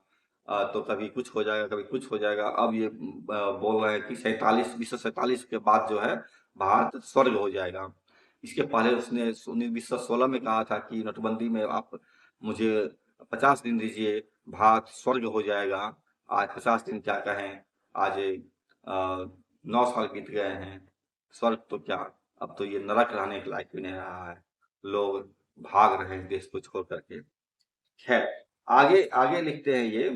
तो कभी कुछ हो जाएगा कभी कुछ हो जाएगा। अब ये बोल रहे हैं कि 1947 के बाद जो है भारत स्वर्ग हो जाएगा। इसके पहले उसने 1916 में कहा था कि नोटबंदी में आप मुझे 50 दिन दीजिए, भारत स्वर्ग हो जाएगा। आज 50 दिन क्या कहें, आज 9 साल बीत गए हैं, स्वर्ग तो क्या, अब तो ये नरक रहने के लायक भी नहीं रहा है। लोग भाग रहे हैं देश को छोड़ करके। खैर, आगे आगे लिखते हैं ये,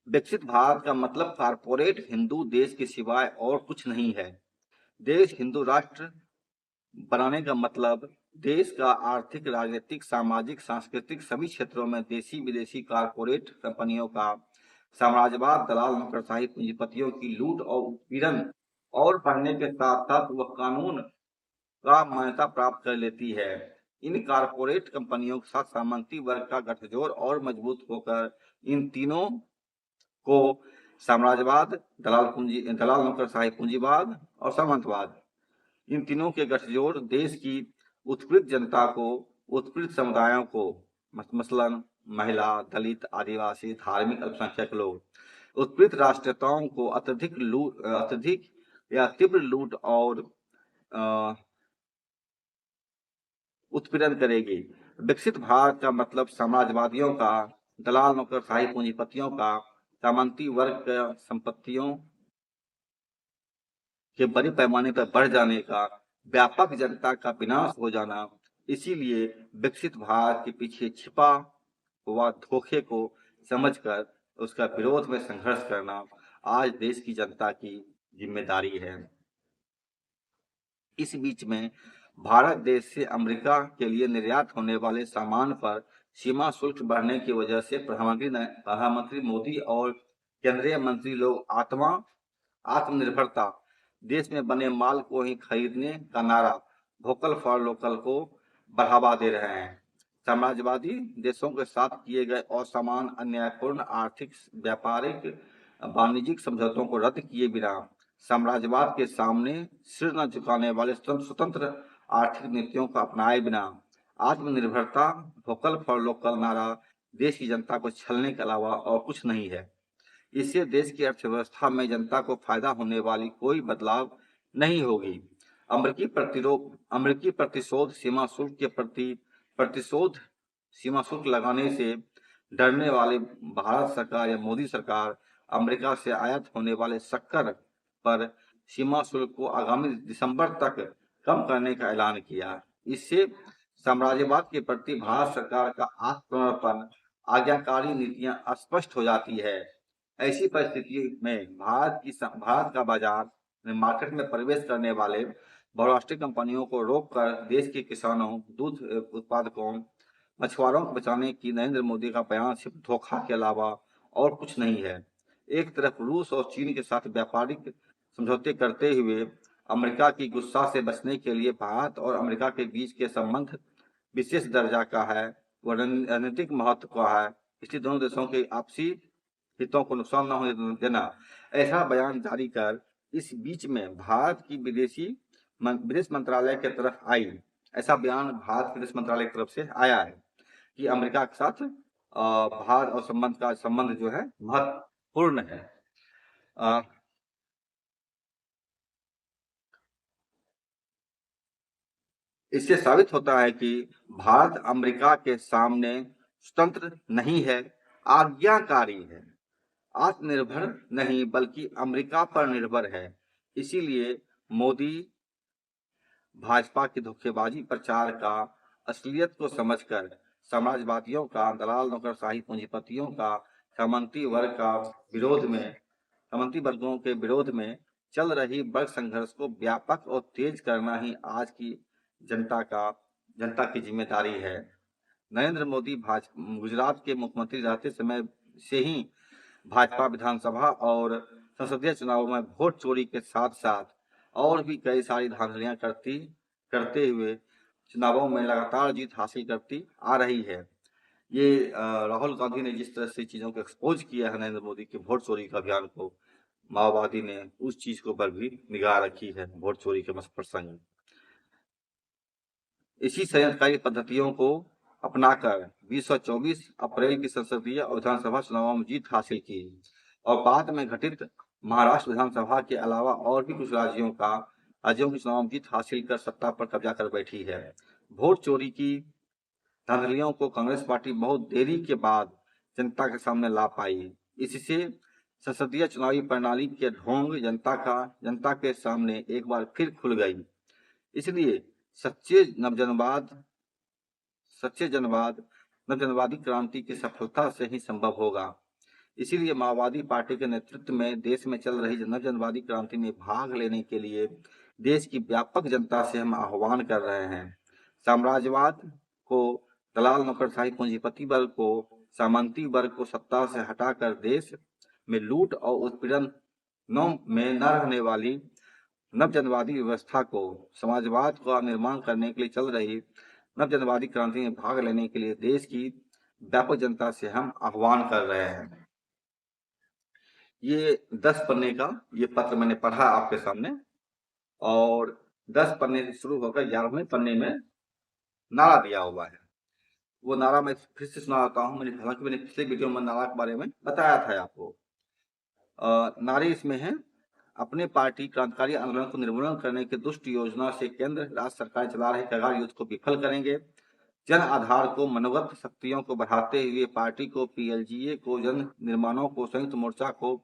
विकसित भारत का मतलब कारपोरेट हिंदू देश के सिवाय और कुछ नहीं है। देश हिंदू राष्ट्र बनाने का मतलब देश का आर्थिक, राजनीतिक, सामाजिक, सांस्कृतिक सभी क्षेत्रों में देशी विदेशी कारपोरेट कंपनियों का साम्राज्यवाद, दलाल, नौकरशाही, पूंजीपतियों की लूट और उत्पीड़न और बढ़ने के साथ साथ वह कानून का मान्यता प्राप्त कर लेती है। इन कारपोरेट कंपनियों के साथ सामंती वर्ग का गठजोड़ और मजबूत होकर इन तीनों को साम्राज्यवाद, दलाल नौकरशाही पूंजीवाद और सामंतवाद, इन तीनों के गठजोड़ देश की उत्पीड़ित जनता को, उत्पीड़ित समुदायों को, मसलन महिला, दलित, आदिवासी, धार्मिक अल्पसंख्यक लोग, उत्पीड़ित राष्ट्रीयताओं को अत्यधिक या तीव्र लूट और उत्पीड़न करेगी। विकसित भारत का मतलब साम्राज्यवादियों का, दलाल नौकरशाही पूंजीपतियों का, सामंती वर्ग का संपत्तियों के बड़े पैमाने पर बढ़ जाने का, व्यापक जनता का विनाश हो जाना। इसीलिए विकसित भारत के पीछे छिपा हुआ धोखे को समझकर उसका विरोध में संघर्ष करना आज देश की जनता की जिम्मेदारी है। इस बीच में भारत देश से अमेरिका के लिए निर्यात होने वाले सामान पर सीमा शुल्क बढ़ने की वजह से प्रधानमंत्री मोदी और केंद्रीय मंत्री लोग आत्मनिर्भरता, देश में बने माल को ही खरीदने का नारा, वोकल फॉर लोकल को बढ़ावा दे रहे हैं। साम्राज्यवादी देशों के साथ किए गए असमान, अन्यायपूर्ण आर्थिक, व्यापारिक, वाणिज्यिक समझौतों को रद्द किए बिना साम्राज्यवाद के सामने सिर न झुकाने वाले स्वतंत्र आर्थिक नीतियों को अपनाए बिना आत्मनिर्भरता, वोकल फॉर लोकल नारा देश की जनता को छलने के अलावा और कुछ नहीं है। इससे देश की अर्थव्यवस्था में जनता को फायदा होने वाली कोई बदलाव नहीं होगी। अमेरिकी प्रतिशोध सीमा शुल्क के प्रतिशोध सीमा शुल्क लगाने से डरने वाले भारत सरकार या मोदी सरकार अमेरिका से आयात होने वाले शक्कर पर सीमा शुल्क को आगामी दिसंबर तक कम करने का ऐलान किया। इससे साम्राज्यवाद के प्रति भारत सरकार का आत्मसमर्पण, आज्ञाकारी नीतियां स्पष्ट हो जाती है। ऐसी परिस्थिति में भारत का बाजार मार्केट में प्रवेश करने वाले बहुराष्ट्रीय कंपनियों को रोककर देश के किसानों, दूध उत्पादकों, मछुआरों को बचाने की नरेंद्र मोदी का बयान सिर्फ धोखा के अलावा और कुछ नहीं है। एक तरफ रूस और चीन के साथ व्यापारिक समझौते करते हुए अमेरिका की गुस्सा से बचने के लिए भारत और अमेरिका के बीच के संबंध विशेष दर्जा का है, वह रणनीतिक महत्व का है। इसलिए दोनों देशों के आपसी हितों को नुकसान न होने देना ऐसा बयान जारी कर इस बीच में भारत की विदेश मंत्रालय की तरफ आई, ऐसा बयान भारत के विदेश मंत्रालय की तरफ से आया है कि अमेरिका के साथ भारत और संबंध जो है महत्वपूर्ण है। अ, इससे साबित होता है कि भारत अमेरिका के सामने स्वतंत्र नहीं है, आज्ञाकारी है, आत्मनिर्भर नहीं बल्कि अमेरिका पर निर्भर है। इसीलिए मोदी भाजपा की धोखेबाजी प्रचार का असलियत को समझकर समाजवादियों का, दलाल नौकरशाही पूंजीपतियों का, सामंती वर्ग का विरोध में सामंती वर्गों के विरोध में चल रही वर्ग संघर्ष को व्यापक और तेज करना ही आज की जनता की जिम्मेदारी है। नरेंद्र मोदी गुजरात के मुख्यमंत्री रहते समय से ही भाजपा विधानसभा और संसदीय चुनावों में वोट चोरी के साथ साथ और भी कई सारी धांधलियां करते हुए चुनावों में लगातार जीत हासिल करती आ रही है। ये राहुल गांधी ने जिस तरह से चीज़ों को एक्सपोज किया है नरेंद्र मोदी के वोट चोरी का अभियान को, माओवादी ने उस चीज को पर भी निगाह रखी है, वोट चोरी के प्रसंग। इसी षड्यंत्रकारी पद्धतियों को अपनाकर 2024 अप्रैल की संसदीय और विधानसभा चुनावों में जीत हासिल की और बाद में घटित महाराष्ट्र विधानसभा के अलावा और भी कुछ राज्यों की चुनाव में जीत हासिल कर सत्ता पर कब्जा कर बैठी है। वोट चोरी की धांधलियों को कांग्रेस पार्टी बहुत देरी के बाद जनता के सामने ला पाई। इससे संसदीय चुनावी प्रणाली के ढोंग जनता के सामने एक बार फिर खुल गई। इसलिए सच्चे नवजनवाद सच्चे जनवाद नवजनवादी क्रांति की सफलता से ही संभव होगा। इसीलिए माओवादी पार्टी के नेतृत्व में देश में चल रही नवजनवादी क्रांति में भाग लेने के लिए देश की व्यापक जनता से हम आह्वान कर रहे हैं। साम्राज्यवाद को, दलाल नौकरशाही पूंजीपति वर्ग को, सामंती वर्ग को सत्ता से हटाकर देश में लूट और उत्पीड़न में न रहने वाली नवजनवादी व्यवस्था को, समाजवाद का निर्माण करने के लिए चल रही नवजनवादी क्रांति में भाग लेने के लिए देश की व्यापक जनता से हम आह्वान कर रहे हैं। ये 10 पन्ने का ये पत्र मैंने पढ़ा आपके सामने और 10 पन्ने से शुरू होकर 11वें पन्ने में नारा दिया हुआ है। वो नारा मैं फिर से सुनाता हूँ। हालांकि मैंने पिछले वीडियो में नारा के बारे में बताया था आपको। नारे इसमें है, अपने पार्टी क्रांतिकारी आंदोलन को निर्मूलन करने की दुष्ट योजना से केंद्र राज्य सरकार चला रहे कगार युद्ध को विफल करेंगे। जन आधार को, मनोगत शक्तियों को बढ़ाते हुए पार्टी को, पीएलजीए को, जन निर्माणों को, संयुक्त मोर्चा को,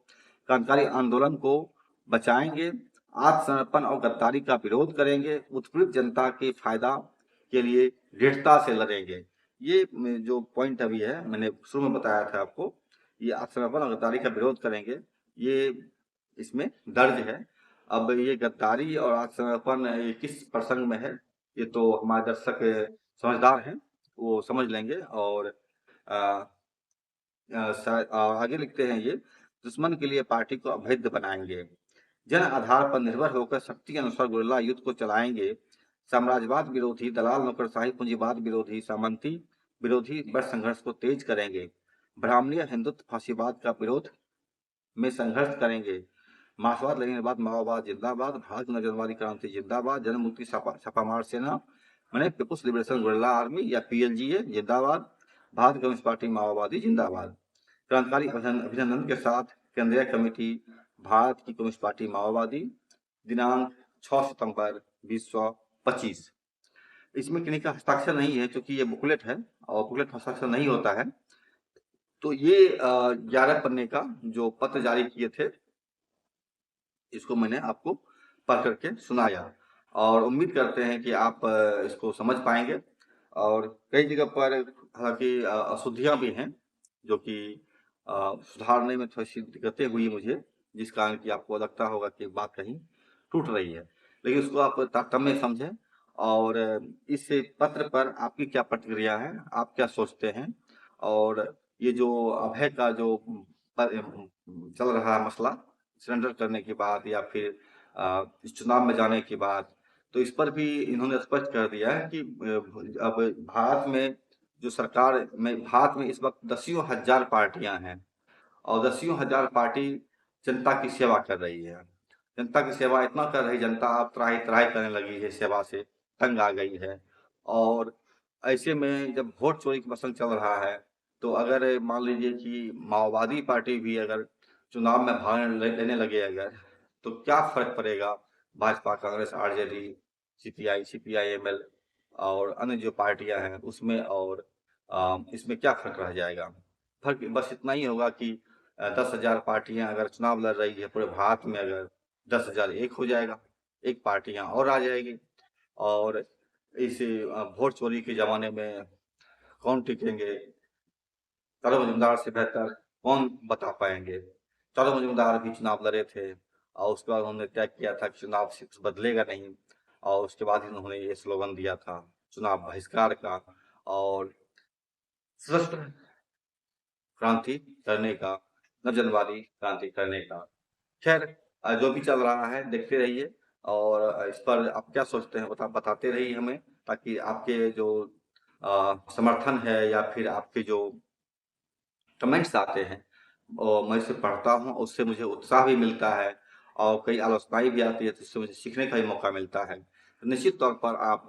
क्रांतिकारी आंदोलन को बचाएंगे। आत्मसमर्पण और गद्दारी का विरोध करेंगे। उत्पीड़ित जनता के फायदा के लिए दृढ़ता से लड़ेंगे। ये जो पॉइंट अभी है मैंने शुरू में बताया था आपको, ये आत्मसमर्पण और गद्दारी का विरोध करेंगे, ये इसमें दर्ज है। अब ये गद्दारी और आत्मसमर्पण ये किस प्रसंग में है, ये तो हमारे दर्शक समझदार हैं, वो समझ लेंगे। और आगे लिखते हैं, ये दुश्मन के लिए पार्टी को अभेद्य बनाएंगे। जन आधार पर निर्भर होकर शक्ति अनुसार गुरिल्ला युद्ध को चलाएंगे। साम्राज्यवाद विरोधी, दलाल नौकरशाही पूंजीवाद विरोधी, सामंती विरोधी बड़ संघर्ष को तेज करेंगे। ब्राह्मणीय हिंदुत्व फांसीवाद का विरोध में संघर्ष करेंगे। मार्क्सवाद लेनिनवाद माओवाद जिंदाबाद, भारत नवजनवादी क्रांति जिंदाबाद, जनमुक्ति छापामार सेना मैंने पीपुल्स लिबरेशन गुरिल्ला आर्मी या पीएलजीए जिंदाबाद, भारत कम्युनिस्ट पार्टी माओवादी जिंदाबाद। क्रांतिकारी अभिनंदन के साथ केंद्रीय कमेटी भारत की कम्युनिस्ट पार्टी माओवादी, दिनांक 6 सितंबर 2025। इसमें किसी का हस्ताक्षर नहीं है क्योंकि ये बुकलेट है और बुकलेट हस्ताक्षर नहीं होता है। तो ये 11 पन्ने का जो पत्र जारी किए थे, इसको मैंने आपको पढ़ करके सुनाया और उम्मीद करते हैं कि आप इसको समझ पाएंगे। और कई जगह पर हालांकि अशुद्धियां भी हैं जो कि सुधारने में थोड़ी सी दिक्कतें हुई मुझे, जिस कारण कि आपको लगता होगा कि बात कहीं टूट रही है, लेकिन उसको आप तारतम्य समझें। और इस पत्र पर आपकी क्या प्रतिक्रिया है, आप क्या सोचते हैं? और ये जो अभय का जो चल रहा है मसला, सरेंडर करने के बाद या फिर इस चुनाव में जाने के बाद, तो इस पर भी इन्होंने स्पष्ट कर दिया है कि अब भारत में इस वक्त दसियों हजार पार्टियां हैं और दसियों हजार पार्टी जनता की सेवा कर रही है। जनता की सेवा इतना कर रही जनता अब त्राहि-त्राहि करने लगी है सेवा से, तंग आ गई है। और ऐसे में जब वोट चोरी का प्रसंग चल रहा है, तो अगर मान लीजिए कि माओवादी पार्टी भी अगर चुनाव में भाग लेने लगे अगर, तो क्या फ़र्क पड़ेगा Bhajpa, Congress, RJD, CPI, CPI-ML और अन्य जो पार्टियाँ हैं उसमें, और इसमें क्या फ़र्क रह जाएगा? फ़र्क बस इतना ही होगा कि 10,000 पार्टियाँ अगर चुनाव लड़ रही है पूरे भारत में, अगर 10,000 एक हो जाएगा, एक पार्टियाँ और आ जाएगी। और इस वोट चोरी के ज़माने में कौन टिकेंगे? चारों मज़ूमदार से बेहतर कौन बता पाएँगे? चारों मज़ूमदार भी चुनाव लड़े थे और उसके बाद उन्होंने तय किया था कि चुनाव से कुछ बदलेगा नहीं, और उसके बाद ही उन्होंने ये स्लोगन दिया था चुनाव बहिष्कार का और सशस्त्र क्रांति करने का, नवजनवादी क्रांति करने का। खैर, जो भी चल रहा है देखते रहिए, और इस पर आप क्या सोचते हैं बताते रहिए हमें, ताकि आपके जो समर्थन है या फिर आपके जो कमेंट्स आते हैं और मैं उसे पढ़ता हूँ, उससे मुझे उत्साह भी मिलता है और कई आलोचनाएँ भी आती है, तो उससे मुझे सीखने का भी मौका मिलता है। तो निश्चित तौर पर आप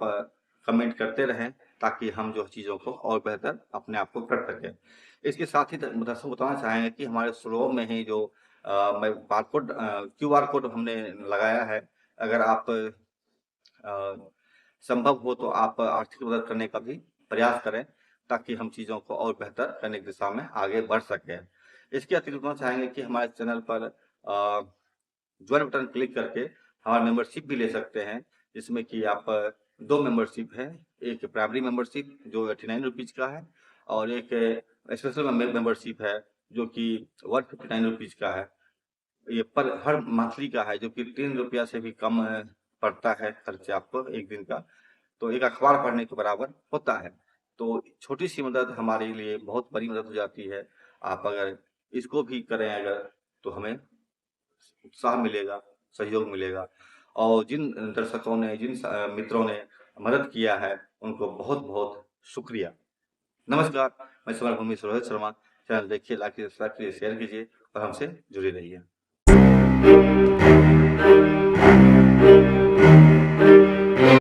कमेंट करते रहें, ताकि हम जो चीज़ों को और बेहतर अपने आप को कर सकें। इसके साथ ही दर्शकों को बताना चाहेंगे कि हमारे शुरू में ही जो मैं बारकोड क्यूआर कोड हमने लगाया है, अगर आप संभव हो तो आप आर्थिक मदद करने का भी प्रयास करें, ताकि हम चीज़ों को और बेहतर करने की दिशा में आगे बढ़ सकें। इसके अतिरिक्त बताना चाहेंगे कि हमारे चैनल पर जॉइन बटन क्लिक करके हमारा मेंबरशिप भी ले सकते हैं, जिसमें कि आप 2 मेंबरशिप है, एक प्राइमरी मेंबरशिप जो ₹89 का है और एक स्पेशल मेंबरशिप है जो कि ₹159 का है। ये पर हर मंथली का है, जो कि ₹3 से भी कम पड़ता है खर्च आपको 1 दिन का। तो एक अखबार पढ़ने के बराबर होता है। तो छोटी-सी मदद हमारे लिए बहुत बड़ी मदद हो जाती है। आप अगर इसको भी करें अगर, तो हमें उत्साह मिलेगा, सहयोग मिलेगा। और जिन दर्शकों ने, जिन मित्रों ने मदद किया है, उनको बहुत-बहुत शुक्रिया। नमस्कार, मैं समर भूमि से रोहित शर्मा। चैनल देखिए, लाइक कीजिए, सब्सक्राइब कीजिए, शेयर कीजिए और हमसे जुड़े रहिए।